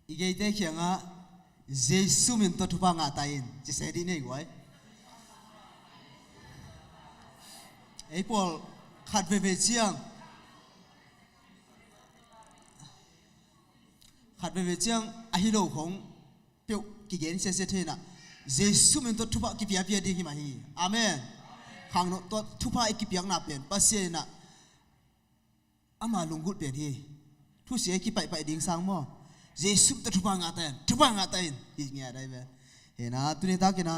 igay te kya nga Jesus min to thupa nga tain chi se di nei goi ei pol khat ve chiang a hi lo khong pe ki gen se the na Jesus min to thupa ki pia di hi ma hi amen khang no to thupa ki piang na pen pasien na ama lunggut pen hi thu se ki pai ding sang mo Jesus to thupa nga tain hi ngia dai ve he na tu ni ta ki na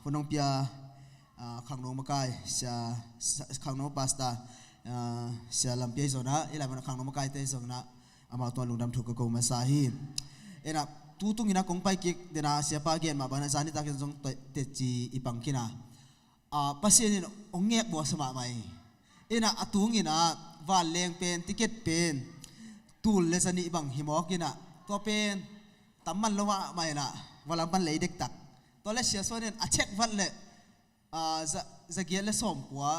ponong pia khang no makai sia khang no pasta sia lam pe zona ila ban khang no makai te zona ama to lungdam thu ko ma sa hi ena tu tung ina kong pai ki dena sia pa gen ma bana zani ta ki jong te chi ipang kina pasien ongek bo sama mai ena atung ina wa leng pen ticket pen tul le sani bang himokina to pen tamman lowa mai na wala ban le dek tak to le sia sonen a check vat le za gele som kwa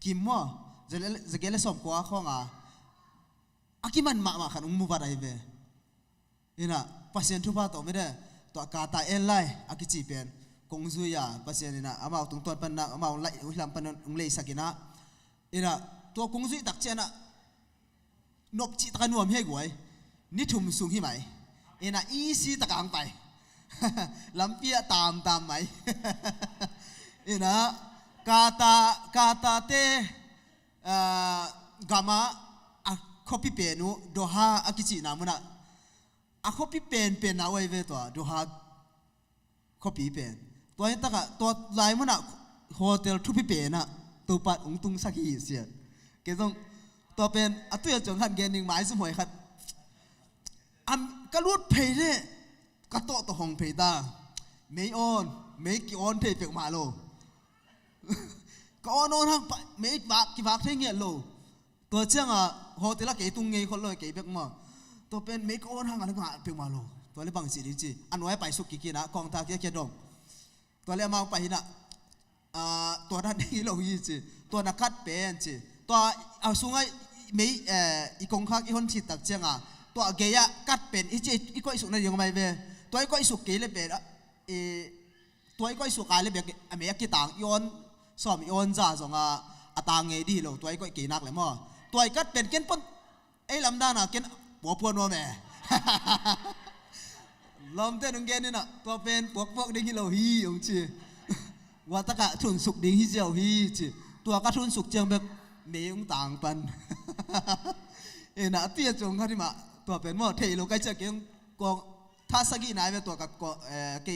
kimmo za gele som kwa khonga akiman ma khan mu ba dai ve ina pasien thu ba to me de to ka ta en lai akichi pen kongzu ya pasien ina amau tung ton pan na amau lai ulam pan ung le sakina ina to kongzu tak chena nop chi ta nuam he goi ni thum sung hi mai ina easy ta kang pai lampia tam mai ina kata te gama a copy penu doha akichi namuna a copy pen na wai ve to doha copy pen to ta ka to lai muna hotel thupi pen na to pat ung tung sakhi sia ke jong to pen atu ya chong han gen ning mai su moi khat am kalut phei le ka to hong phei ta mei on mei ki on thei pek ma lo ka on hang mei ba ki ba thei nge lo to chang a hotel ke tung nge khol lo ke bek ma to pen mei on hang an ga pek ma lo to le bang si ri chi an wai pai su ki na kong ta ke dong to le ma pai na to da ni lo yi chi to na kat pen chi to a sungai mei i kong khak i hon thi tak chang a to ge ya kat pen i chi i ko i su na yong mai ve to i ko i su ke le pe to i ko i su ka le be a me ki tang yon som yon za zong a atang nge di lo to i ko ke nak le mo to i kat pen ken pon ei lam da na ken po pon no me lom te nung gen ni na to pen pok ding hi lo hi ong chi wa ta ka thun suk ding hi jiao hi chi to ka thun suk chang be me ung tang pan ena tia chong ha ri ma to pen mo thei lo kai cha ken ko tha sagi nai ve to ka ko ke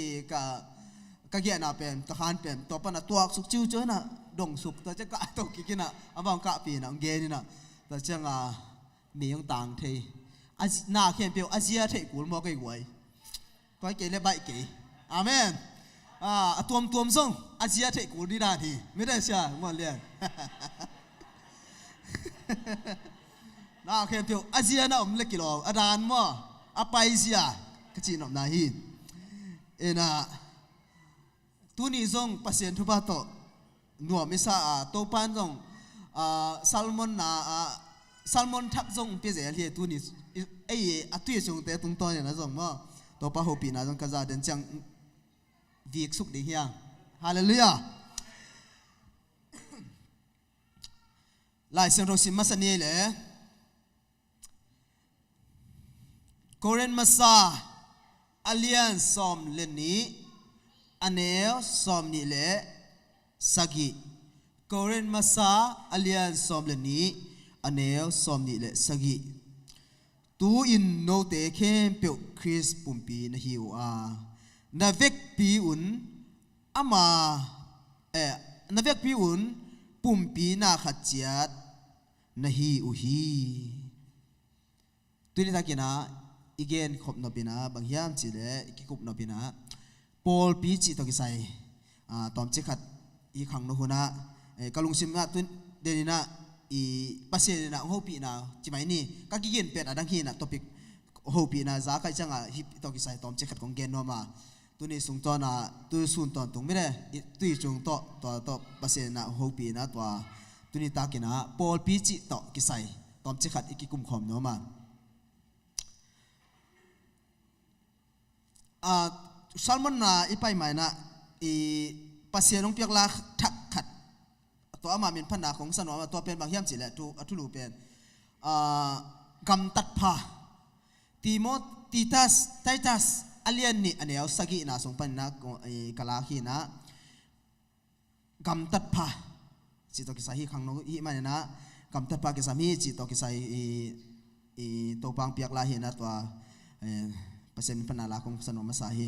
ka gia na pen ta khan pen to pa na tuak suk chiu cho na dong suk ta cha ka to ki ki na abang ka pi na ge ni na ta chang a me ung tang thei na khen pe azia thei kul mo kai wai toi ke le bai ke amen tuom song azia thei kul di na thi me da sia mo lian na khen pe azia na om le kilo adan mo apai sia ka chi nom na hi ena tu ni zong pasien thu ba to nuam isa to pan zong salmon thap zong pe je le tu ni ei atu zong te tung to na zong mo to pa ho pi na zong ka za den chang viek suk de hiang hallelujah lai sen ro sim masani le koren masa alian som le ni aneo som ni le sagi koren masa alian som le ni aneo som ni le sagi tu in no te khem pe Chris pumpi na hiu na vek pi un ama na vek pi un pumpi na khachiat na hi u hi tu ni ta kina igen khop no pina banghiam chi le ki kup no pina Pawlpi chi to ki sai tom chi khat i khang no huna kalung sim na tun denina i pasien na hopi na chi mai ni ka ki gen pet adang hi na topic hopi na za kai changa hi to ki sai tom chi khat kong gen no ma tu ni sung to na tu sun ton tung me de tu chung to pasien na hopi na to tu ni ta ki na Pawlpi chi to ki sai ตอมจิขัดอีกกุมขอมเนาะมาซัลมอนน่ะอีไปใหม่น่ะอีปัสเซียนงเปียกลาทักขัดตัวอามามินพันนาของสนอมาตัวเป็นบางเฮียมสิแหละตัวอัตุลูเป็นกำตัดพาตีโมตีทัสไททัสอเลียนนี่อันนี้เอาสกินะส่งปันนะกะลาขีนะกำตัดพาจิตตกิสาฮีขังโนอีมันนะกำตัดพากิสามีจิตตกิสาตัวบางเปียกลาฮีนะตัวปัสเซียนพันนาลาของสนอมาสาฮี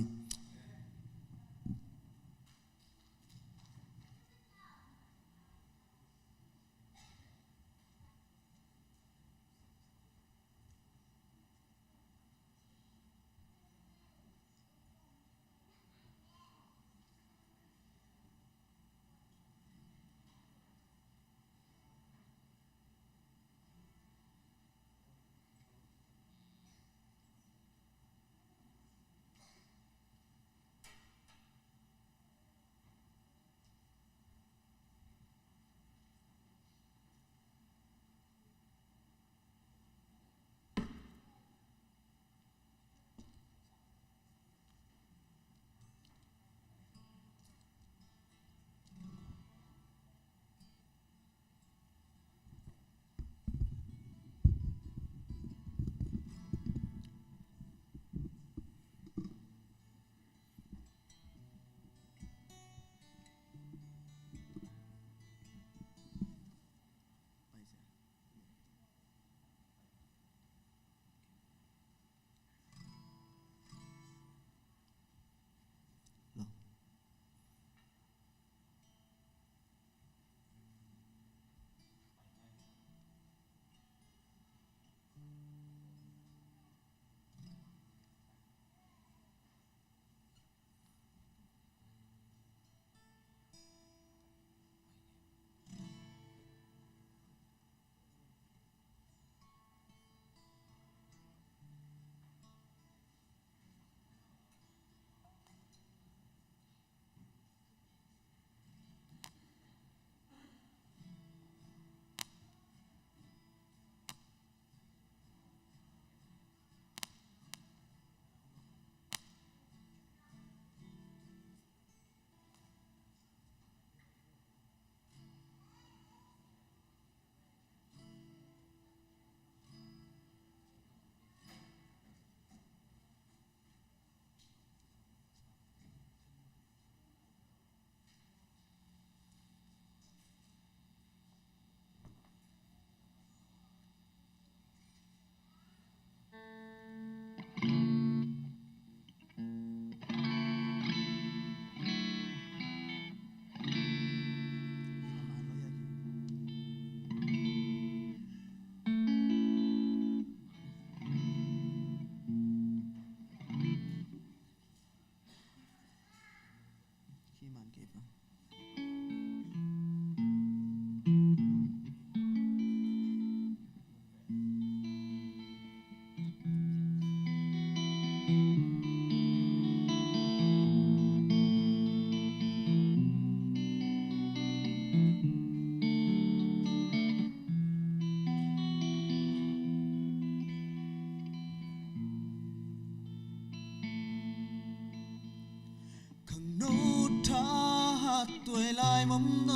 ตัวลายมั่มโน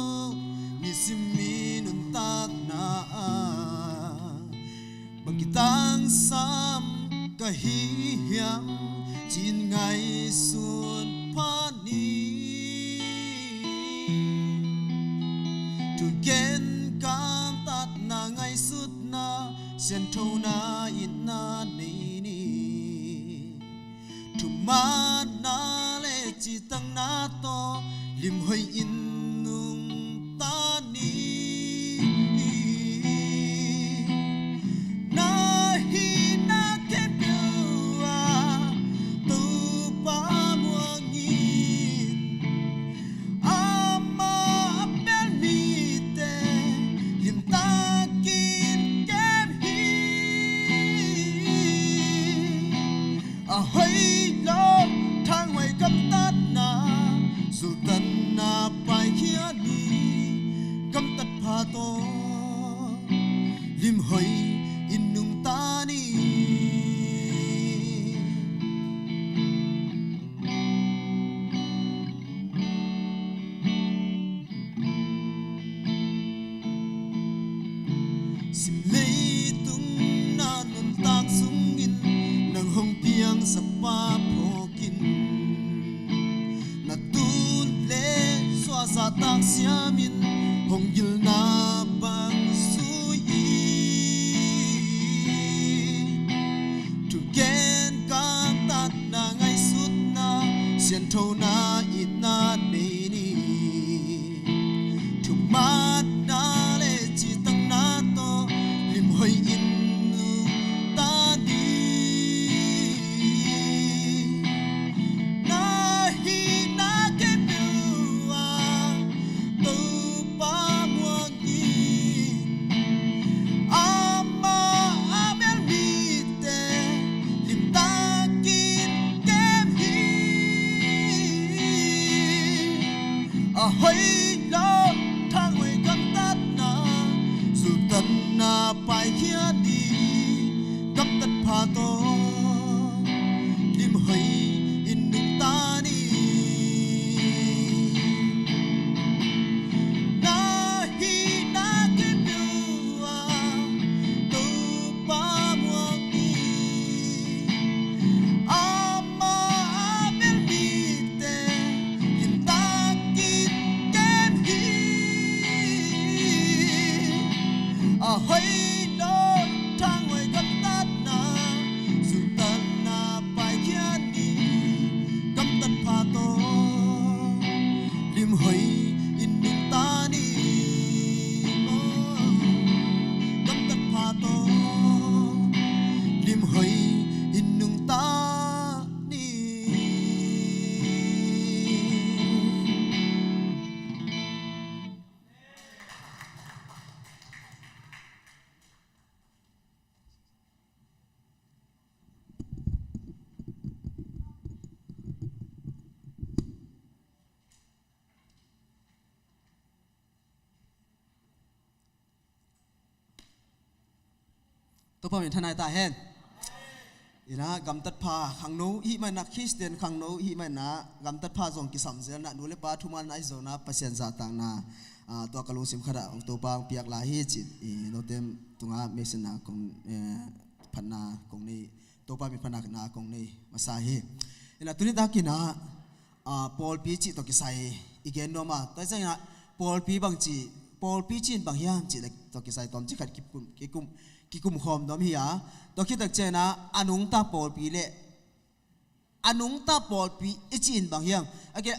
มีสิมีนุนตักนาบังกิตังซ้ำก็หิยังจีนไงส่วนพานีทุกเกณฑ์การตัดนาไงสุดนาเส้นเท่านาอินนานี่ทุกมานาเลจิตังนาโตลิมหอยอินนุงตานีนาฮีนาเก็บเกี่ยวตูปามัวงินอามาเปลมีเตลิมตากินเก็บฮีหอยลมทางไว้กับตัดนาสุตันนา lim hoi in nung ta ni sim lei tung na nun tak sung in nang hong piang sa pa phokin na tun le xóa sa tak siamin hong gil na bang sui tu gen kang tat na ngai sut na sian thâu na it na nei ni tu mat na le chi tang na to lim hoi in nu ta ni na hi na ke bua tu pa muang ni ama abel mi te lim ta kin kem hi a hoi lo thang hoi kam tat na su tan na pai khia đi kam tat pha to lim hoi in nung ta ni na hi na ke bua tu pa muang ni ama abel mi te lim ta kin kem hi a hoi lo thang hoi kam tat na su tan na pai khia ni kam tat pha to lim hoi in nung ta ni kam tat pha to lim hoi in nung ta ni to pa min thanai ta hen ina gam tat pha khang no hi mai na Christian khang no hi mai na gam tat pha zong ki sam zel na nu le pa thuman ai zo na pasien za tang na to kalung sim khara to pang piak la hi chi no tem tunga mesin na kong phanna kong ni to pa min phanna na kong ni masa hi ina tuni ta ki na Pawlpi chi to ki sai igen no ma ta sa na Pawlpi bang chi Pawlpi chin bang hiam chi to ki sai tom chi khat ki kum khom dom hi ya to ki tak chena anung ta Pawlpi le anung ta Pawlpi ichin bang hiam ake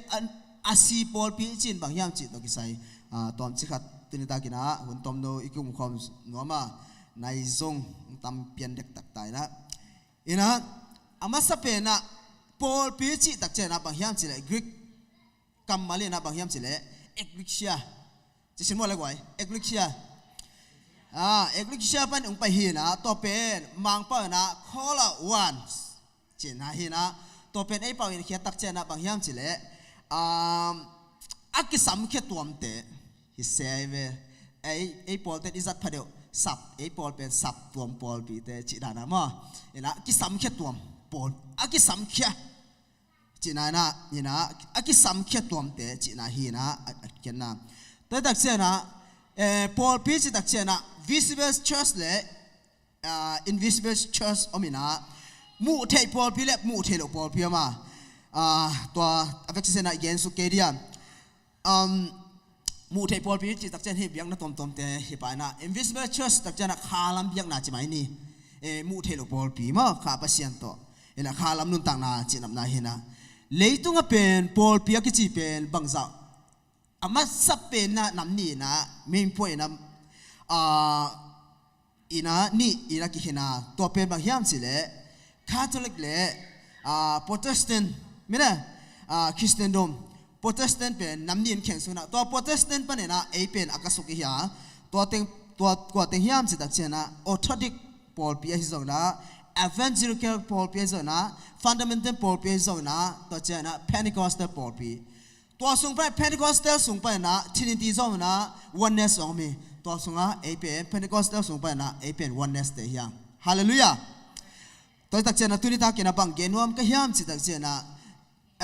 asi Pawlpi ichin bang hiam chi to ki sai tom chi khat tin ta ki na hun tom no ikum khom no ma nai zong tam pian dek tak tai na ina ama sa pe na Pawlpi chi tak chena bang hiam chi le Greek kam male na bang hiam chi le ekliksia chi sin mo la gwai ekliksia ekliksia pan ung pa hi na to pen mang pa na khola once chin na hi na to pen ai pa in khia tak chena bang hiam chi le akisam khe tuam te hi se ve ai Paul te izat phadeu sap ai Paul pen sap tuam Pawlpi te chi da na ma ina kisam khe tuam Paul akisam khe chi na na ina akisam khe tuam te chi na hi na ken na te tak chena Pawlpi chi tak chena visible church le invisible church omina mu thei Pawlpi le mu thei lo Pawlpi ma to avek sena again su kedian mu thei Pawlpi chi tak chen he biang na tom tom te hi pa na invisible church tak chena khalam biang na chi mai ni mu thei lo Pawlpi ma kha pa sian to ena khalam nun tang na chi nam na hi na leitunga pen Pawlpi ki chi pen bangza ama sapen na namni na main point na ina ni ina ki hina to pen bang hiam chile Catholic le Protestant mina Christendom Protestant pen namni in khen suna to Protestant pa na a pen akasuki ya to teng ko teng hiam chi tak chena Orthodox Pawlpi hi zong na Evangelical Pawlpi zong na Fundamental Pawlpi zong na to chena Pentecostal Pawlpi to sung pa Pentecostal sung pa na Trinity zong na oneness zong mi ตัวสุงะเอเป็นเพนทีคอสเตลสุงไปนะเอเป็นวันเนสเตยังฮาเลลูยาตัวตักเจนะตุนิตากินะบังเกนวมก็ยามจิตักเจนะ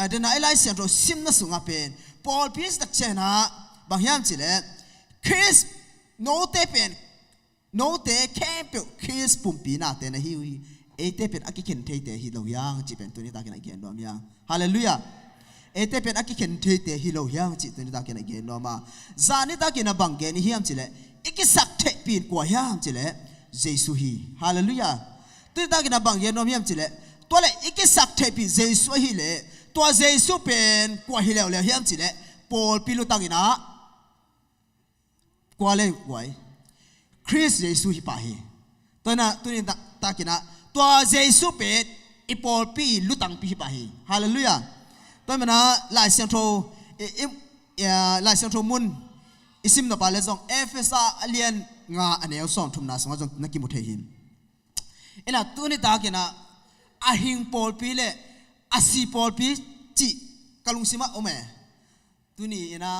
เดนไอไลเซียนโรซิมนะสุงะเป็นปอลพีสตักเจนะบางยามจิเลคริสโนเตเป็นโนเตแค่เปียวคริสปุ่มปีนาเตนะฮิวเอเตเป็นอากิเคนเทเตฮิโลยังจิเป็นตุนิตากินะเกนวมยังฮาเลลูยาเอเตเป็นอากิเคนเทเตฮิโลยังจิตุนิตากินะเกนวมาจานิตากินะบังเกนฮิยามจิเลอีกสักเทปีนกว่ายามจิเลเยซูฮีฮาเลลูยาตุนิตากินะบังเกนวมยามจิเลตัวเลอีกสักเทปีเยซูฮีเลตัวเยซูเป็นกว่าฮิเลวเลยยามจิเลปอลปิลุตักินะกว่าเลยกว่าคริสเยซูฮิปาฮีตัวน่ะตุนิตากินะตัวเยซูเป็นอีปอลปิลุตังปิฮิปาฮีฮาเลลูยาตัวมันนะลายเสียงโทลายเสียงโทมุนอิสิมนปาเลซองเอฟเอสอาเลียนงาอันเอลซองทุมนาสงจงนักกิมุเทหิมเอ็นะตัวนี้ตากินะอาหิงปอลปีเลอาซีปอลปีจิกะลุงซิมาโอเมตัวนี้นะ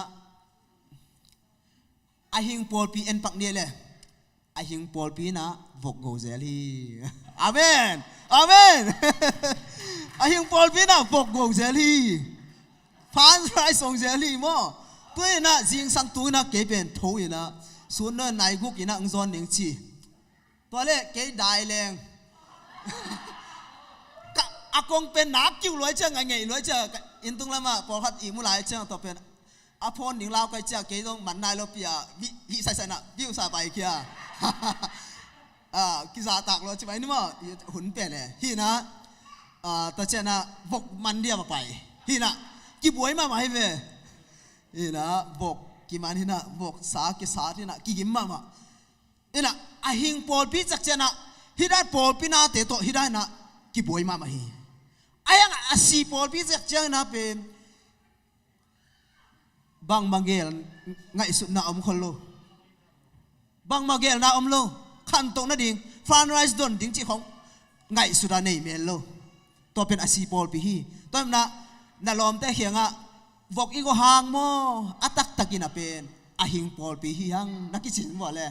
อาหิงปอลปีเอ็นปักเนี่ยเลยอาหิงปอลปีนะวกโกเซลีอาเมนอาเมนอาหิงปอลปีนะวกโกเซลีฟันไรส่งเซลีมั้งตัวนี้นะจิงสังตัวนะเก็บเป็นทูยนะส่วนนั้นนายกุกินะอุจอนหนึ่งชีตัวเล็กเก็บได้แรงอากงเป็นนักกิ้วรวยเจ้าไงรวยเจ้าอินตุงละมาพอขัดอีมุลายเจ้าต่อเป็นอาพรหนึ่งเราก็เจ้าเกี่ยต้องมันนายเราเปียวิใส่นะวิวสาไปเคียกิจาตากเราจะไปนี่มั้งหุ่นเปลี่ยนเลยที่นะแต่เจ้านะบกมันเดียวไปที่นะกี่บวยมาไหมเว้ยนี่นะบกกี่มันที่นะบกสากี่สาที่นะกี่กิมมามานี่นะอาหิงปอลปีจักเจ้านะฮิได้ปอลปีนาเตโตฮิได้นะกี่บวยมามาฮีไอ้ยังอาศีปอลปีจักเจ้านะเป็นบางมังเกลไงสุดน่าอมคนโลบางมังเกลน่าอมโลขันตรงนั่นดิ่งฟรานไรส์ดอนดิ่งจีของไงสุดาในเมลโลตัวเป็นอาศีปอลปีฮีตัวน่าลอมแต่เหียงอ่ะวกอีกห่างโมอัตักตะกินเป็นอาหิงปอลปีฮียังนักกิจสินบ่เลย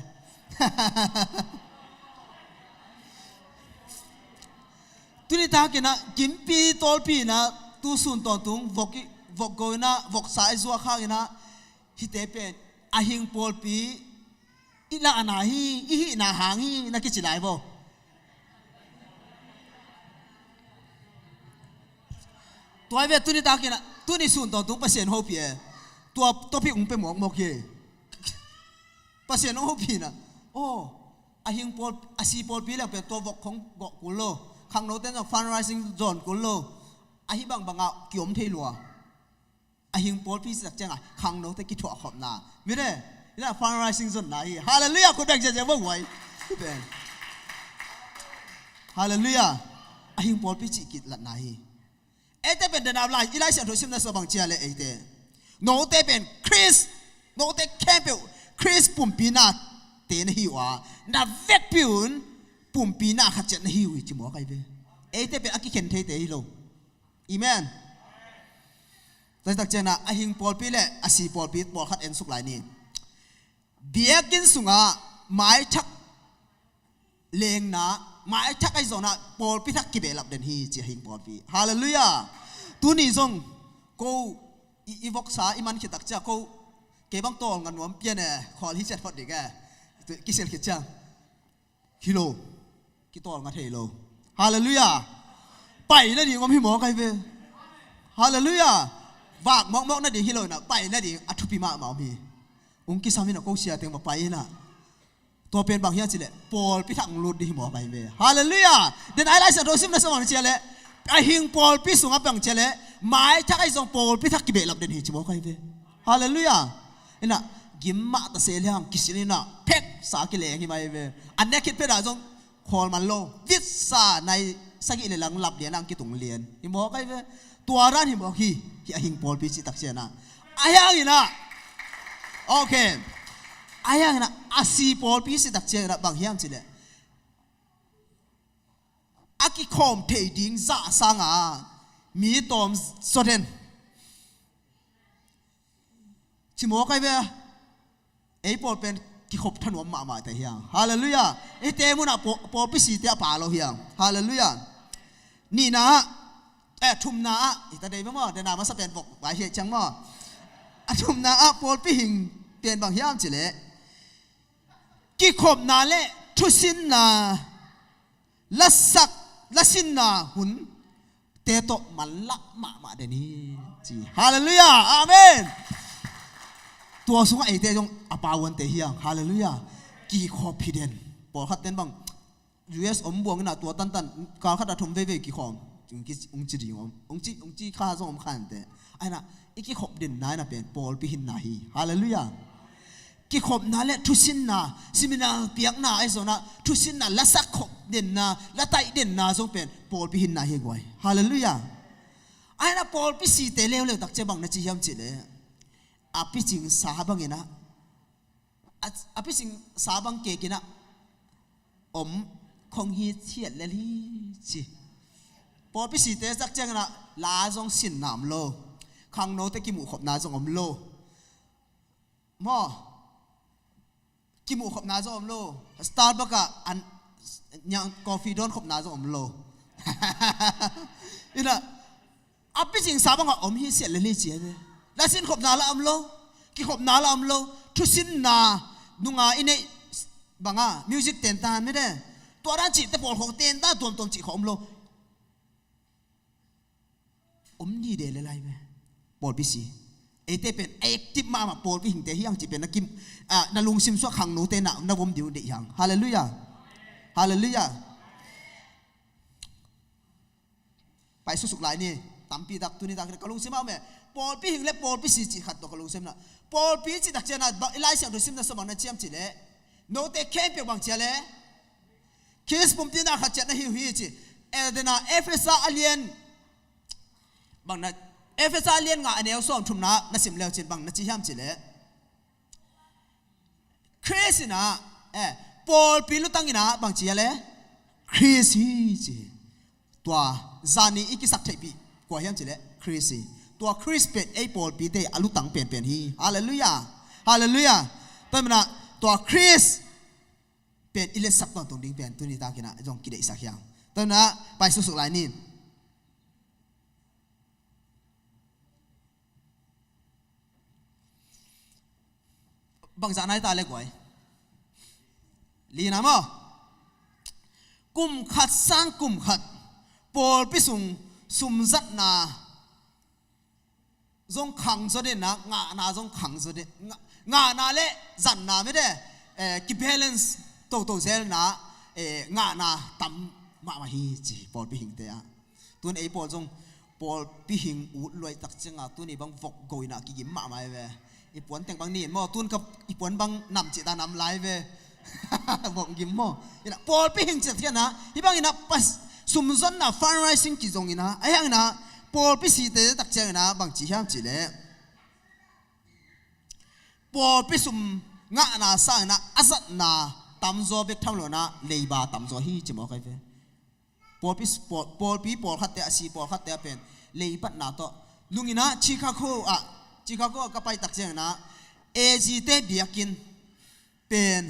ตุนิตากินะกิมปีตอลปีนะตูสุนตอนตุงวกโกนะวกสายจัวข้างนะฮิเตเป็นอาหิงปอลปีอีละอนาฮีอีหินาหางฮีนักกิจไหนบ่ตัวเวตุนิตากินะตัวนี้ส่วนต่อตัวเปอร์เซ็นต์หัวปีตัวพี่อุ้งไปหมอกเย่เปอร์เซ็นต์หัวปีนะโอ้อาหิงปอลอาซีปอลปีแล้วเป็นตัววกของเกาะกุลโลข้างโน้นเป็นฟันไรซิ่งโซนกุลโลอาหิบังอ่ะเกี่ยมเทลัวอาหิงปอลปีสักจังอ่ะข้างโน้นแต่กิจถั่วขอบนาไม่ได้นี่ฟันไรซิ่งโซนไหนฮาเลลูยาคุณแบ่งใจว่าไหวเป็นฮาเลลูยาอาหิงปอลปีจิกิจละไหนเอเตเป็นเดนอาไลอีไลเซียนทุสิมนัสบังเชียเลยเอเตโนเตเป็นคริสโนเตแคมเปิลคริสปุ่มปีนาเตนฮิวานาเวกปิวนปุ่มปีนาขัดเจนฮิวจิมัวใครเว้เอเตเป็นอากิเคนเทเตฮิโลอีเมนแต่ตักเจนะอาหิงปอลปีเล่อาซีปอลปีปอลขัดเอ็นสุกหลายนี่เบียกินสุงะหมายชักเลงนะหมายชักไอ้โซน่ะปอลปีทักกิเบลับเดนฮีจีหิงปอลปีฮาเลลูยาตัวนี้ทรงกูอีวอกษาอีมันขิดตักเจ้ากูเก็บบังโตงันวมเปียเน่ขอที่เจ็ดฟอดดีแกกิเซลขิดเจ้าฮิโลกิโตงันเทโลฮาเลลูยาไปนั่นดิว่าพี่หมอใครเว้ฮาเลลูยาวากมอกนั่นดิฮิโลน่ะไปนั่นดิอัตุปิมาเมามีองค์กิสามิน่ะกูเสียเต็งมาไปน่ะตัวเป็นบางอย่างสิเลยปอลพิทักษ์ลุดดีหมอไปเว้ฮาเลลูยาเดินไอไลซ์โดซิมนะสมองเชียเลยไอหิงปอลพิสุงอับยังเชียเลยหมายทักไอซองปอลพิทักษ์กิเบลับเดินหิจิหมอใครเว้ฮาเลลูยาเห็นน่ะกิมมาตะเซลียงกิสิลิน่ะเพ็กสากิเลงที่มาเว้อันนี้คิดเป็นอะไรจงคอลมันโลวิสาในสักอิเลลังหลับเดียนังกิตุงเลียนหิมอใครเว้ตัวร้านหิมอฮีไอหิงปอลพิสิตักเชียนะไอ้ยังนี่นะโอเคไอ้ยังนะอาซีปอลปีสิตักเจนะบางอย่างสิเลยอากิคอมเทดิ้งจ่าสังอ่ะมีตอมสดเด่นชิโมใครเบ้ไอ้ปอลเป็น กิขบถนนมาแต่เฮียงฮาเลลูยาไอเตมุนะปอปิสีเตะป่าเราเฮียงฮาเลลูยานี่นะทุ่มนาอีตาเดย์มั้งเดนามาสเปนบอกไปเฮียจังมั้งทุ่มนาปอปิหิงเปลี่ยนบางอย่างจิเล่กิขบนาเล่ทุสินนาละสักละสินนาหุ่นเตโตมันละมาเดนี้จีฮาเลลูยาอาเมนตัวสงไอเตจงอปาวันเตเฮียงฮาเลลูยากีขอบพิเดนปอขัดเต้นบัง US อมบวงนะตัวตันการขัดทุ่มเว่กีขอมจุงกิจีดีองจีข้าส่งขันเตไอ้น่ะอีกีขอบเด่นนายน่ะเป็นปอลพิหินนาฮีฮาเลลูยากีขอบนาเล่ทุสินนาซิมินาเปียกนาไอ้ส่วนน่ะทุสินนาละสักขอบเด่นนาละไตเด่นนาส่งเป็นปอลพิหินนาฮีกวยฮาเลลูยาไอ้น่ะปอลพิสีเตเลวเลวตักเจ็บบังนะจียามจิเลอาพิจิงสาบังเงินะอาพิจิงสาบังเกกินะคงฮีเทียดเลยจีพอพิสิเตสักเจงนะลาจงสินนามโลขังโนเตกิมุขบนาจงโลมอกิมุขบนาจงโลสตาร์บัคกะอันยังกาแฟดอนขบนาจงโลนี่นะอาพิจิงสาบังว่าฮีเทียดเลยจีเลยแล้วสินขบนาละอัมโลกิขบนาละอัมโลทุสินนาดุงาอินเนบังอ่ะมิวสิกเต้นตานไม่ได้ตัวร้านจิตแต่ปอลของเต้นตาตัวจิตของอัมโลนี่เดลอะไรไหมปอลพิสีเอเตเป็นเอกจิบมาปอลพิหิงเตหิยังจิเป็นนักกิมนาลุงซิมสวะขังโนเตนะนาวมดิวเดียงฮาเลลูยาฮาเลลูยาไปสุกหลายนี่ตั้มปีดักตุนี่ดักกะลุงซิมาเมปอลพิหิงและปอลพิสีจิขัดตัวกะลุงซิมนะปอลพิจิดักเจนะบักไลเซียงดูซิมนะสมังนั้นเจียมจิเล่โนเตเข้มเปียกบางเจเล่คิสปุ่มตีน่าขัดเจนะหิวหิจิเอเดน่าเอฟเอสอาเลียนบางนั้นเอฟเอสอาเลียนงาอันเอลส่งทุ่มนะนั่นสิมเลวจิบางนั่นจียามจิเล่คริสนะปอลพิลุตังอินะบางเจเล่คริสฮีจิตัวจานีอีกิสักเทปีกว่าเฮียมจิเล่คริสตัวคริสเป็นไอปอลปีเตอลุตังเป็นฮีฮาเลลูยาฮาเลลูยาตอนนั้นตัวคริสเป็นอิเลสักตรงดิ้งเป็นตัวนี้ตากินะจงกิเลสักอย่างตอนนั้นไปสุกหลายนี่บางจากนั้นตาเล็กไว้ลีนะมั้งกุมขัดสร้างกุมขัดปอลพิสุงสุมจัดนาจงขังสุดเด่นนะงานาจงขังสุดเด่นงานาเละจันนาไม่ได้กิบเฮเลนส์โตเซลนะงานาตั้มมาฮีจีปอลพิหิงเตะตัวนี้ปอลจงปอลพิหิงอุดลอยตักจังตัวนี้บางฟกโกยนะกิมมาเว้อีปวนแต่งบางนี่มอตุนกับอีปวนบางนำจิตานำไลฟ์เว้บอกกิมมออีน่ะปอลพิหิงเจ็ดเทียนะอีบางอีน่ะปัสสุมซันน่ะฟันไรซิงกิจงอีน่ะไอ้ยังน่ะปอลพิสีเตตักเจงนะบางจีห้ามจีเล่ปอลพิสุมงะนาสร้างนะอาศัตนาตำโซเบกทั้งหมดนะเลยบาตำโซฮีจิมอใครเว้ปอลพิปอลขัดเตะสีปอลขัดเตะเป็นเลยปัดนาโตลุงอีน่ะชิคาโกก็ไปตักเจงนะเอจีเตเบียกินเป็น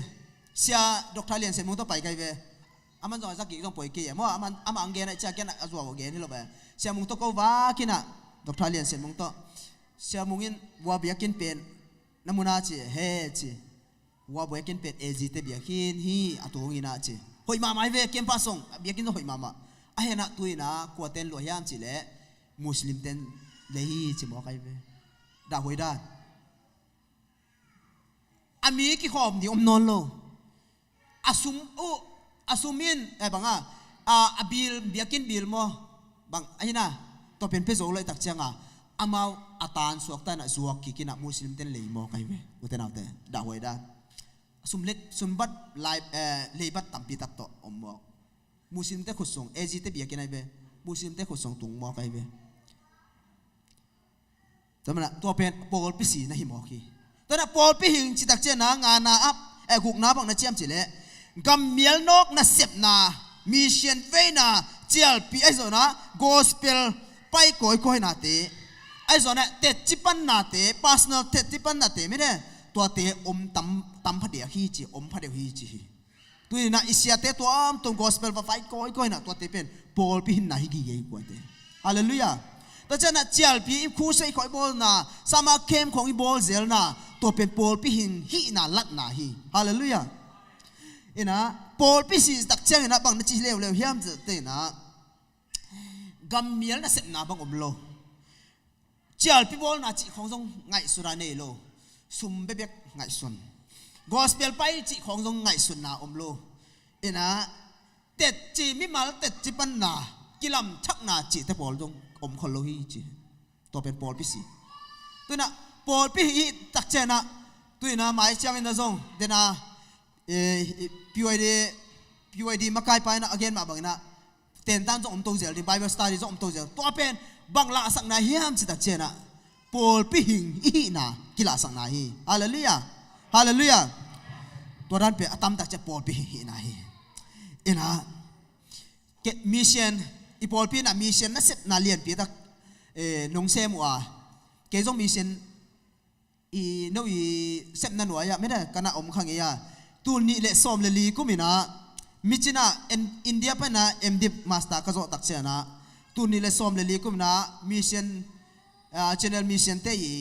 เสียดอกทาเลียนเสมุนต้องไปไกลเว้อามันจะสักกี่ต้องปล่อยกี่มั่วอามันเกณฑ์ไอ้เจ้าเกณฑ์อาจัวเกณฑ์นี่หรอเว้เสียมุนต้องก็ว่ากินอ่ะดอกทาเลียนเสมุนต้องเสียมุงินวัวเบียกินเป็นน้ำมันอาจีเฮจีวัวเบียกินเป็นเอจีเตเบียกินฮีอัตุงินอาจีหอยมาไม่เว้เกณฑ์พัสงเบียกินต้องหอยมาไอ้เห็นอ่ะตัวน่ะกวาดเต้นลอยยามจีเล่มุสลิมเต้นเลยฮีจีมั่วไกลเว้ด่าหวยได้อามีกี่ข้อมดีนอนโลอาซุมินบังอาบิลเบียกินบิลมั้งบังไอ้น่ะตัวเป็นเพศโอเลยตักเชียงอามาอาตานสวกตานะสวกกินมุสลิมเต้นเลยมั้งใครเว้อุตส่าห์เต้ด่าหวยได้ซุมบัดไลเลยบัดตั้มปีตัดต่อมั้งมุสลิมเต้ขุดส่งเอจิเต้เบียกินไอ้เว้มุสลิมเต้ขุดส่งตุงมั้งใครเว้จำนะตัวเป็นปอลพิสีนะฮิมอคีตอนนั้นปอลพิหิงจิตักเจนะงานนาอัพกุกนาบังนะเจียมจิเล่กำเมียลนกนะเสพนามิเชียนเวนะเจียลปีไอ้ส่วนนะกอสเปลไปก้อยนาเตไอ้ส่วนนะเตจิปันนาเตพาสเนลเตจิปันนาเตไม่ได้ ตัวเตะตำพัดเดียฮีจีพัดเดียฮีจีตัวนี้นะอิสยาเตตัวตรงกอสเปลว่าไฟก้อยนะตัวเตะเป็นปอลปีหินนะฮิกิเยกว่าเตะฮาเลลูยาแต่เจ้าน่ะเจลปีคู่ใส่คอยบอลนะสามาเข้มของอีบอลเจลนะตัวเป็นปอลปีหินฮีนะลัดนะฮีฮาเลลูยาเอ็นะปอลปีสิตักเจ้านะบางนาทีเร็วเฮียมจะเตะนะกัมเมียลนะเสร็จนะบางอมโลเจลปีบอลนะจีของทรงไงสุราเนโลซุ่มเบ๊กไงส่วนกอสเปลไปจีของทรงไงส่วนนะอมโลเอ็นะเต็ดจีมิมาเต็ดจีปันนากิลำชักนาจีแต่ปอลตรงอมคนโลฮีจีตัวเป็นปอลพิสีตัวน่ะปอลพิฮีตักเจนะตัวน่ะหมายเจ้าอินทร์ทรงเดน่ะPYD มาไกลไปนะ again มาบังนะเต็นตันจงอมโตเจลที่ Bible study จงอมโตเจลตัวเป็นบังละสักนาเฮียมจิตักเจนะปอลพิหิงฮีนะกิลาสักนาฮีฮาเลลูยาฮาเลลูยาตัวนั้นเป็นตั้มตักเจปอลพิหิงฮีนะฮีเอ็นะเกมิเชนอีปอลปีน่ะมิเชนนั่นเสร็จน่าเรียนปีตักนงเซมัวเกจงมิเชนอีโนอีเสร็จนั่นวะยะไม่ได้กันนะอมขังเอียตูนี่เลสอมเลลีกุมินะมิจินะอินเดียไปนะเอ็มดิมาสตาร์ก็จะตักเชนะตูนี่เลสอมเลลีกุมินะมิเชนเจเนอเรลมิเชนเตอี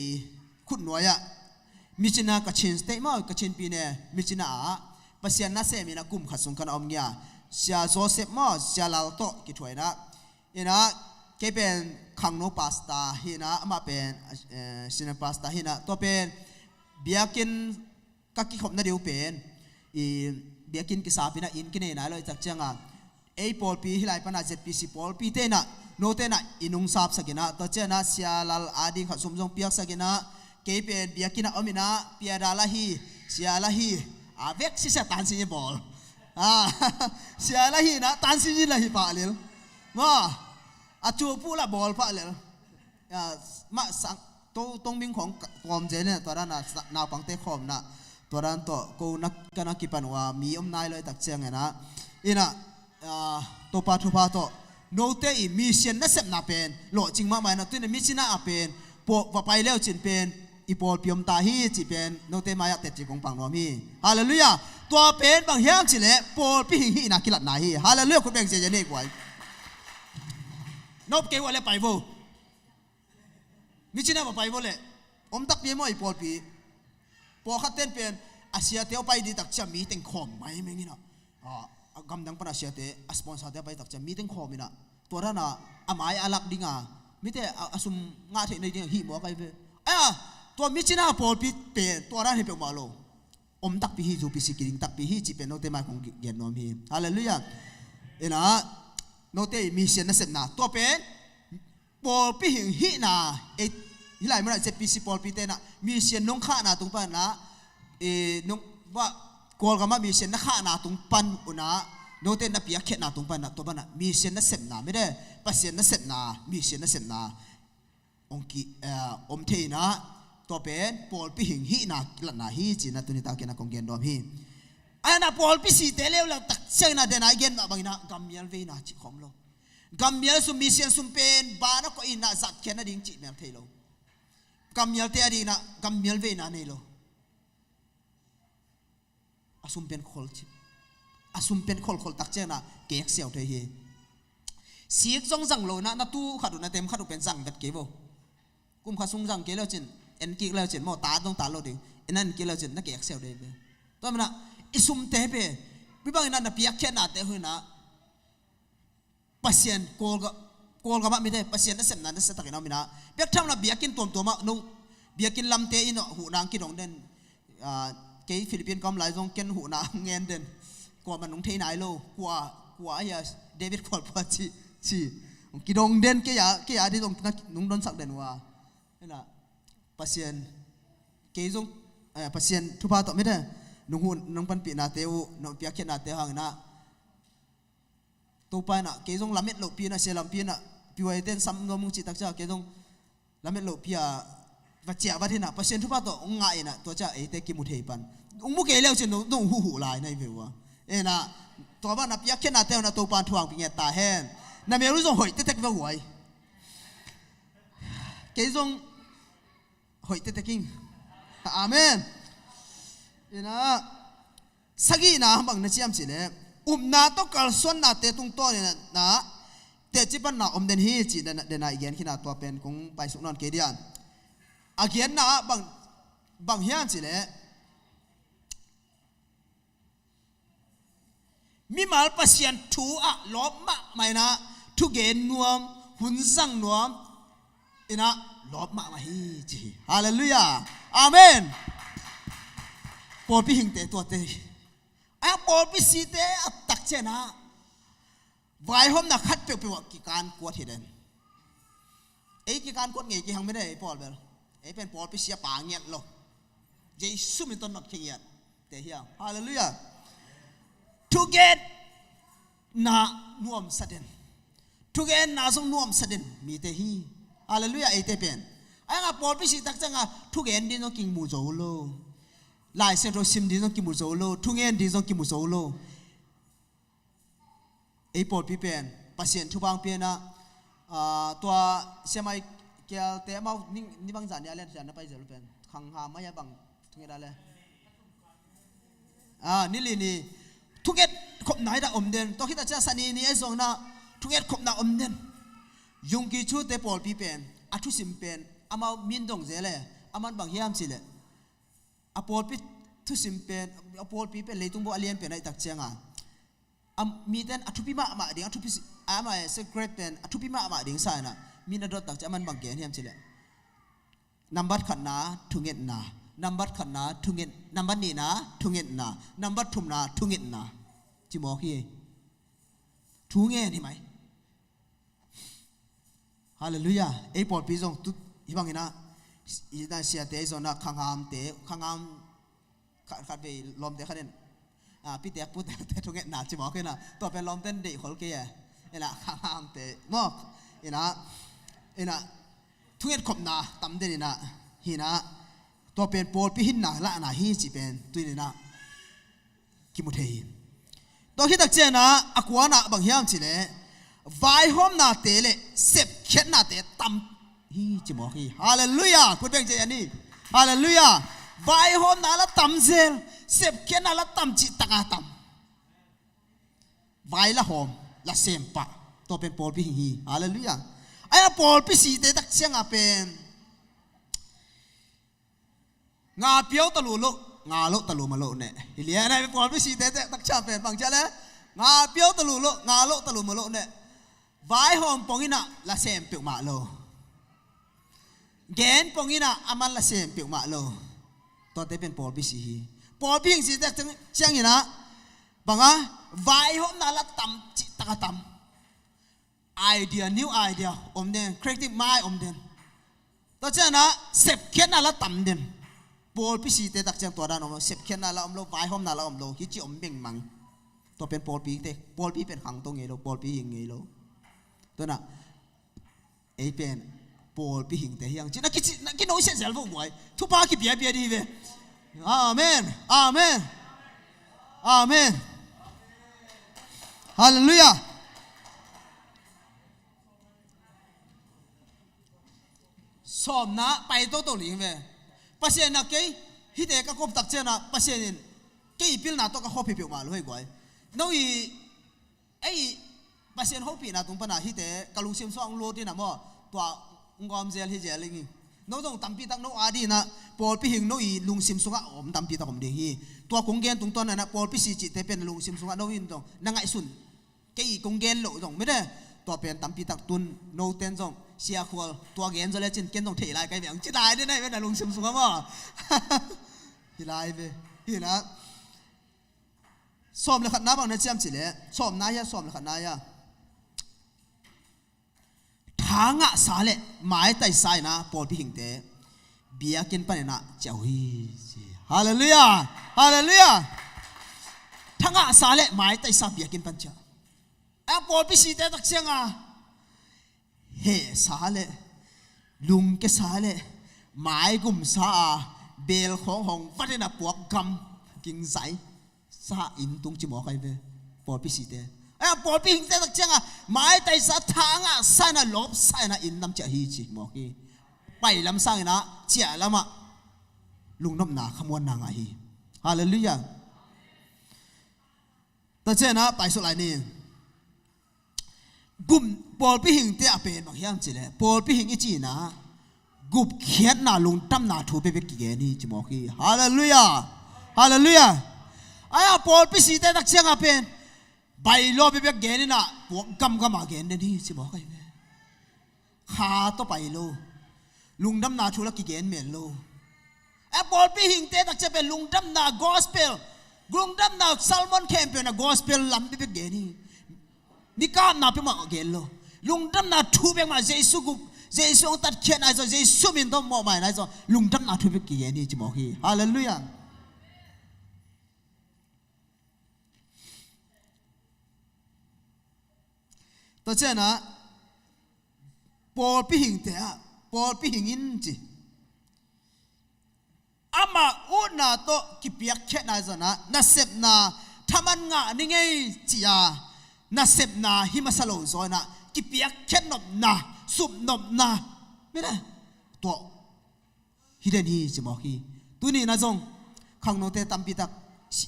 ขุดหน่วยอะมิจินะกัจฉินสเตย์มากัจฉินปีเนี่ยมิจินะปัสยานาเซมินะกุมขัดสงกันอมเงียเสียโซเซฟมาเสียลาโตกิถวยนะเห็นนะแกเป็นขังโนพาสต้าเห็นนะมาเป็นซินพาสต้าเห็นนะตัวเป็นเบียกินกักกิขบนั่นเดียวเป็นเบียกินกิสาปินะอินกินเองนะเลยจากเจ้าไอ้ปอลปีที่ไหลปนาเจ็ดปีสิปอลปีเตนะโนเตนะอินุงซาบสักนะตัวเจ้านะเสียลาอาดิขัดสมจงเปียกสักนะแกเป็นเบียกินอมินะเปียดาลาฮีเสียลาฮีอาเวกสิเสตันสิบอลเสียละฮีนะตันสิจิละฮีปะเลยมาอาจูพูละบอลปะเลยมาสังตรงบิงของกอมเจเนี่ยตัวนั้นน่ะนาปังเตะคอมน่ะตัวนั้นตัวกูนักกันนักกีฬาว่ามีอมนายเลยตักเชียงไงนะอีน่ะตัวปาทุพาตัวโนเตอีมีเชียนนั่นเสพน่ะเป็นโหลจริงมากไหมนะตัวนี้มีชินะเป็นพวกว่าไปแล้วจินเป็นอีปอลพิมตาฮีจีเป็นโนเตมายะเตจิของปังนอมีฮาเลลูยาตัวเป็นบางเฮียมจิเลปอลพิหิงฮีนักกีฬาไหนฮีฮาเลลูยาคุณแบ่งเสียจะเนกไว้นบเกว่าเลยไปโวมิชินะว่าไปโวเลยอมตักเปียมอีปอลปีปอขัดเต้นเป็นอาเซียเตียวไปดีตักจะมีเต็งคอมไหมไม่งี้นะกำดังปนอาเซียเตอสปอนเซอร์เตียวไปตักจะมีเต็งคอมมีนะตัวนั้นน่ะอามายอาลักดิงามิเตอสุมงาเทในดิ่งฮีมัวกันไปตัวมิชินาปอลปีเป็นตัวนั้นให้เป็นมาโลอมตักปีฮีจูปีสิกิงตักปีฮีจีเป็นโนเตมาของเกียรนอมีฮาเลลูยานะโนเตมีเสียนนั่นเสร็จนะตัวเป็นปอลปีหิงฮีนะที่ไหนเมื่อไหร่เจ็ดปีสิปอลปีเตนะมีเสียนน้องข้านาตรงปันนะน้องว่ากอลก็มามีเสียนนักข้านาตรงปันอุนะโนเตนับปียเขตนาตรงปันนะตัวปันนะมีเสียนนั่นเสร็จนะไม่ได้ปัสเสียนนั่นเสร็จนะมีเสียนนั่นเสร็จนะองค์อมเทนะตัวเป็นปอลปีหิงฮีนะหลังนาฮีจีนะตัวนี้ตาเกนะกงเกนดอมฮีไอ้น่ะปอลปีสีเตเลวแล้วตักเชนะเดน่าเกนมาบางนะกัมเมียลเวน่าจิขอมโลกัมเมียลสุมิเซียนสุมเป็นบานะก็อินน่ะสัตว์แค่นั้นดิ่งจิเมียลเทโลกัมเมียลเตอดีนะกัมเมียลเวน่าเนโลอาสุมเป็นคนจิอาสุมเป็นคนตักเชนะเกกเสียวเทฮีเสียงจงจังโลนะนัตู้ขัดดูนะเต็มขัดดูเป็นจังเบ็ดเก็บกุมขัดซุงจังเกล้าจินเอ็นกิกแล้วจินมอตาต้องตาโลดิ่งเอ็นนั่นกิกแล้วจินนักเกกเสียวเดย์ตัวมันนะอิสุมเตเปวิบางนั้นนะเปียกแค่นาเตหุนะปัสเซียนโกลกับไม่ได้ปัสเซียนนั่นเสร็จนั่นเสร็จตะกี้น้องมินะเปียกทำนะเบียกินตัวมาโนเบียกินลำเตอินหูนางกินของเด่นเกย์ฟิลิปปินส์ก็หลายจงกินหูนางเงินเด่นกว่ามันนุ่งเทนายโลกว่าไอ้เดวิดคอร์พัชชีกินองเด่นเกี่ยที่ตรงนุ่งโดนสักเด่นว่านี่นะปัสเซียนเกย์จงปัสเซียนทุพาต่อไม่ได้นุ่งหุ่นนุ่งปันปีนาเตวนุ่งเปียกเขียนนาเตวหางนะตัวไปน่ะเกย์จงลำเม็ดหลบปีน่ะเสียลำปีน่ะปีไว้เต้นซ้ำนมุงจิตตักจ้าเกย์จงลำเม็ดหลบปีอ่ะวัดเจ้าวัดที่น่ะปัสเซียนทุพาต่อองง่ายน่ะตัวจ้าเตกิมุเทปันองมุเกย์เลี้ยวเช่นนุ่งหูลายในเววะน่ะตัวบ้านน่ะเปียกเขียนนาเตวน่ะตัวปานทวงปีเงี้ยตาแห้งน่ะเมียรู้จงหอยเตะเวหวยเกย์จงหอยเตะกิ้งอาเมน ina sagi na bang na chiam chile na to kal son na te tung to na te chipan na den hi chi den na igen khina to pen kung pai su non ke dian again na bang hian chile mi mal pasian thu a lop ma mai na thu gen nuam hun sang nuam ina lop ma ma hi chi hallelujah amen por pi hing te to te a por pi si te tak chena vai hom na khat pe pe wa ki kan ko thi den ei ki kan ko nge ki hang me dei por bel ei pen por pi sia pa nget lo jesu mi ton not khiat te hiang hallelujah to get na nuam saden to get na song nuam saden mi te hi hallelujah ei te pen ai nga por pi si tak changa to get din no king mu zo lo lai se ro sim din no king mu zo lo to get din no king mu zo lo ei por pi pen pasien thu bang pen na tua semai kia te mau ni bang jan ya len jan na pai zo pen khang ha ma ya bang thu get da le ni li ni thu get khop nai da om den to khita cha sani ni ai zong na thu get khop na om den yung ki chu te por pi pen a thu sim pen amau min dong je le aman bang hiam chi le a por pi thu sim pen a por pi pen leitung bo alien pen ai tak chenga mi ten a thu pi ma ding a thu pi ama secret pen a thu pi ma ding sa na min a dot tak cha man bang gen hiam chi le number khat na thu get na number khat na thu get number ni na thu get na number thum na thu get na chi mo khi thu nghe ni mai hallelujah ei por pi jong tu hi bang ina ida sia te zong na khangam khat be lom te khanen pi te pu te thu nghe na chi mo khi na to pe lom ten de khol ke ya ela khangam te mo ina thu nghe khop na tam de ni na hi na to pen por pi hin na la na hi chi pen tu ni na ki mu thei to hi tak che na akwa na bang hiam chi le vai hom na te le sep khet na te tam hi chi mo hi hallelujah ku beng che ani hallelujah vai hom na la tam zel sep khet na la tam chi taka tam vai la hom la sem pa to pen por pi hi hallelujah aya por pi si te tak chang a pen nga piao ta lu lo nga lo ta lu ma lo ne hilia na por pi si te tak cha pen bang cha le nga piao ta lu lo nga lo ta lu ma lo ne vai hom pongina la sem pi ma lo gen pongina aman la sem pi ma lo to te pen por pi si hi por pi si te chang ina banga vai hom na la tam chi ta tam idea new idea om den creative mind om den to cha na sep khen na la tam den por pi si te tak chang to da no sep khen na la om lo vai hom na la om lo hi chi om beng mang to pen por pi pen hang to nge lo por pi hing nge lo to na ei pen por pi hing te hiang chi na ki no se sel vo boy thu pa ki bia di ve amen amen amen hallelujah som na pai to ling ve pasien na ke hi te ka kop tak chena pasien ke pil na to ka hopi pi ma lo hoi goi no i ei pasien hopi na tung pa na hi te kalung sim so ang lo ti na mo to ngom zel hi zel ling no dong tampi tak no adi na por pi hing no i lung sim sunga om tampi tak om de hi to kong gen tung ton na por pi si chi te pen lung sim sunga no in dong na ngai sun ke i kong gen lo dong me de to pen tampi tak tun no ten dong sia Khual to gen zo le chin ken dong thei lai kai bang chi dai de nai na lung sim sunga mo hi lai ve hi na som le khat na bang na cham chi le som na ya som le khat na ya thanga sa le mai tai sai na por pi hing te bia ken pa na chau hi hallelujah hallelujah thanga sa le mai tai sa bia ken pan cha a por pi si te tak changa he sa le lung ke sa le mai gum sa bel khong hong patina puak gam king sai sa in tung chi mo kai ve por pi si te a por pi hing te tak changa mai tai sa thanga sa na lop sa na in nam cha hi chi mo ki pai lam sang na chia lama lung nom na khamon na nga hi hallelujah ta chen na pai so lai ni gum Pawlpi hing te apen bang hiam chile Pawlpi hing ichi na gup khiat na lung tam na thu pe pe ki ge ni chimo ki hallelujah hallelujah aya Pawlpi si te tak chiang apen bai lo pe pe ge ni na puak gam gam a gen ni chimo kai ve kha to pai lo lung dam na thu la ki gen men lo a Pawlpi hing te tak che pe lung dam na gospel lung dam na salmon campaign na gospel lam pe pe ge ni ni kam na pe ma gen lo lung dam na thu pe ma jesu gup jesu ong tat khiat na zo jesu min to mo mai na zo lung dam na thu pe ki ni chimo ki hallelujah to che na Pawlpi hing te a Pawlpi hing in chi ama una to ki piak khiat na zo na sep na thaman nga ni ngai chi ya na sep na himasalo zo na ki piak khiat nop na sup nop na me na to hiden hi chimo ki tu ni na zong khang no te tam pi tak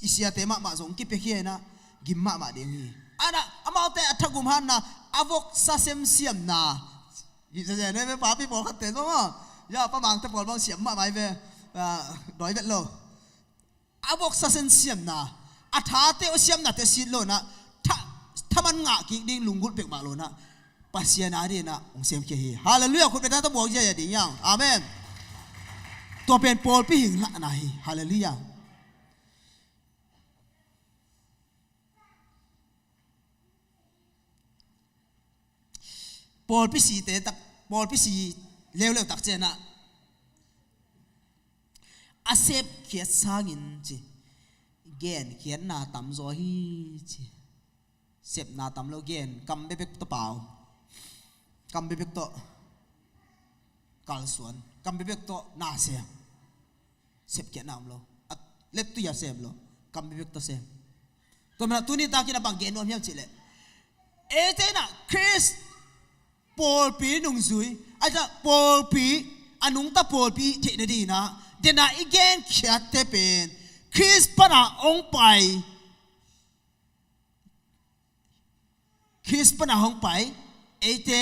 isia te ma zong ki pe hi na gim ma ding hi ana amau te athagum han na avok sasem siam na hi je ne me pa pi bo khat te zo ya pa mang te pol bang siam ma mai ve doi vet lo avok sasem siam na atha te o siam na te sit lo na thaman nga ki ding lunggut pek ma lo na pasian ari na ong sem ke hi hallelujah khut betan to bo je ya ding yang amen to pen Pawlpi hing la na hi hallelujah Pawlpi si te tak Pawlpi si lew tak che na asep khiat sangin chi gen khian na tam zo hi chi sep na tam lo gen kam be bek to pau kam be bek to kal suan kam be bek to na se sep khiat nam lo at let tu ya sem lo kam be bek to sem to na tu ni ta ki na bang gen nom hiam chi le e te na Chris Pawlpi nung zui aja Pawlpi anung ta Pawlpi the na di na dena igen khiat te pen Chris pana ong pai Chris pana ong pai ete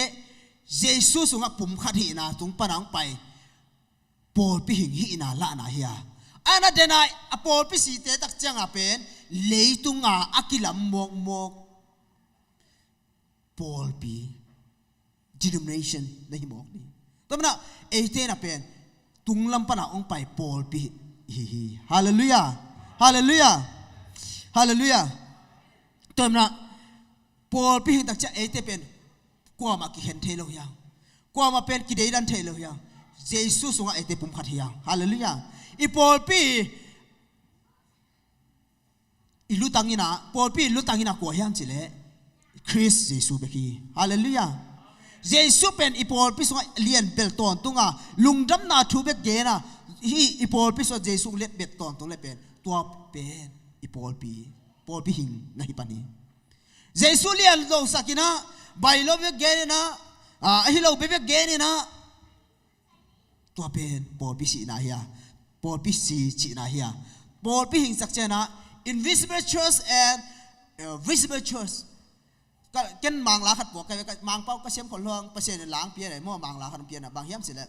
Jesus sunga pum khat hi na tung pana ong pai Pawlpi hing hi na la na hiya ana dena a Pawlpi si te tak chang a pen leitunga akilam mok mok Pawlpi denomination na hi mok ni tamna ete na pen tunglam pana ong pai Pawlpi hi hallelujah hallelujah hallelujah tamna Pawlpi hing tak cha ete pen kwa ma ki hen thelo ya kwa ma pen ki dei dan thelo ya Jesus sunga ete pum khat ya hallelujah I Pawlpi Pawlpi lutangina ko hiam chile Chris Jesus beki hallelujah Jesus pen I Pawlpi sunga lian bel ton tunga lungdam na thu bek ge na hi I Pawlpi so Jesus let bet ton to le pen tua pen I Pawlpi hing na hi pani Jesus lian lo sakina bai lo bek ge na hi lo bek ge na tua pen Pawlpi si na hiya Pawlpi si chi na hiya Pawlpi hing sak chena invisible church and visible church ken mang la khat bo ka mang pau ka sem khol long pa sen lang pia nei mo mang la khat pia na bang hiam se le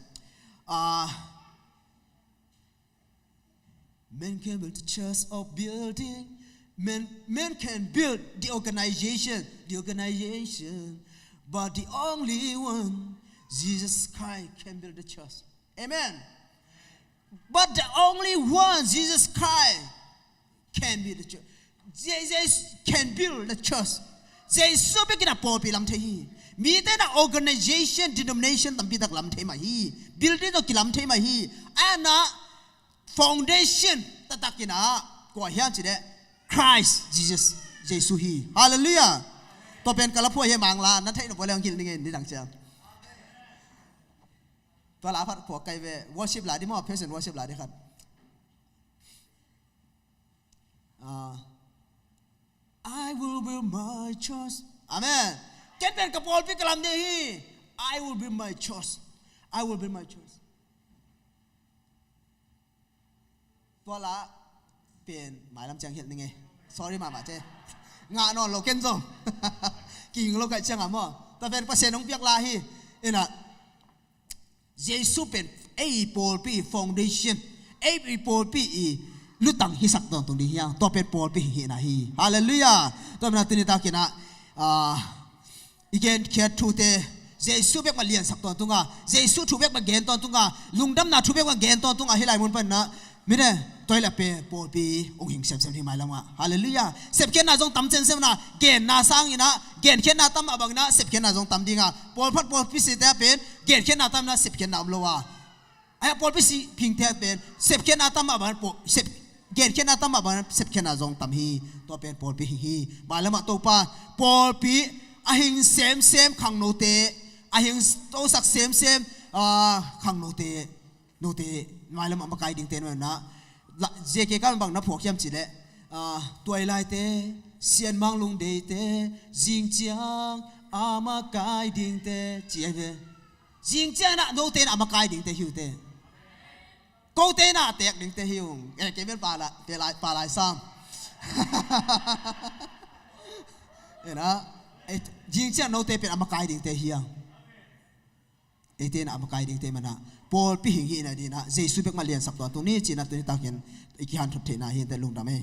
men can build the church of building men can build the organization but the only one Jesus Christ can build the church amen but the only one Jesus Christ can build the church Jesus can build the church Jesus begin a Pawlpi lam the hi mi te na organization denomination tam pi tak lam the ma hi building to kilam the ma hi ana foundation tatakina ko hian chi de Christ Jesus hi hallelujah to pen kala pho he mang la na thai no boleng kil ni nge ni dang cha to la phat pho kai ve worship la di mo present worship la di khat I will build my church. Amen. Ken pen ka Pawlpi kalam de hi. I will build my church. I will build my church. To la เป็นหมายลำจังเห็นยังไง sorry มาเจ้งานอนเราเก่งจังกิ่งเราไก่เชียงอ่ะมั้งแต่เป็นประเสริฐน้องเปียกลาฮีเอ็น่ะเยซูเป็นไอ้ปอลปีฟาวเดชั่นไอ้ปอลปีลุตังฮิสักตรงนี้ยังตัวเป็นปอลปีเห็นนะฮีฮาเลลูยาตัวมันตื่นตากินะอีกอย่างแค่ทูเตเยซูเบกมาเลียนสักตรงอ่ะเยซูทูเบกมาเกนตรงอ่ะลุงดำนาทูเบกมาเกนตรงอ่ะให้หลายมุนเป็นนะไม่ได้ตัวละเปปอลปีองค์หิงเซมที่หมายแล้วอ่ะฮาเลลูยาเซฟเคนน่าจงตั้มเซนเซมนะเกนน่าสร้างอีนะเกนเคนน่าตั้มบังนะเซฟเคนน่าจงตั้มดีงะปอลพัดปอลปีสิเตะเป็นเกนเคนน่าตั้มนะเซฟเคนน่าอัมโลวะไอ้ปอลปีสิพิงเตะเป็นเซฟเคนน่าตั้มบังปอเซฟเกนเคนน่าตั้มบังเซฟเคนน่าจงตั้มฮีตัวเป็นปอลปีฮีหมายแล้วมาตัวป้าปอลปีอาหิงเซมขังโนเตอาหิงโตสักเซมขังโนเตหมายแล้วมาไกลดิ่งเตนไว้นะเจเกกันบังนับพวกยามจีเล่ตัวไอไลเตเสียนมังลุงเดเตจิงเจียงอามาไกดิ่งเตจีเอเวจิงเจียงน่ะโนเตนอามาไกดิ่งเตหิวเตโกเตน่ะแตกดิ่งเตหิวเกเป็นปลาละเปลายซ้ำเห็นนะจิงเจียงโนเตเป็นอามาไกดิ่งเตหิวเอเตน่ะอามาไกดิ่งเตมันนะปอลปีหิงหินะดีนะเจสุเบกมาเลียนสักตัวตรงนี้จีน่ะตัวนี้ตาเห็นอีกหันทุบเทน่ะเห็นแต่ลุงดำเอง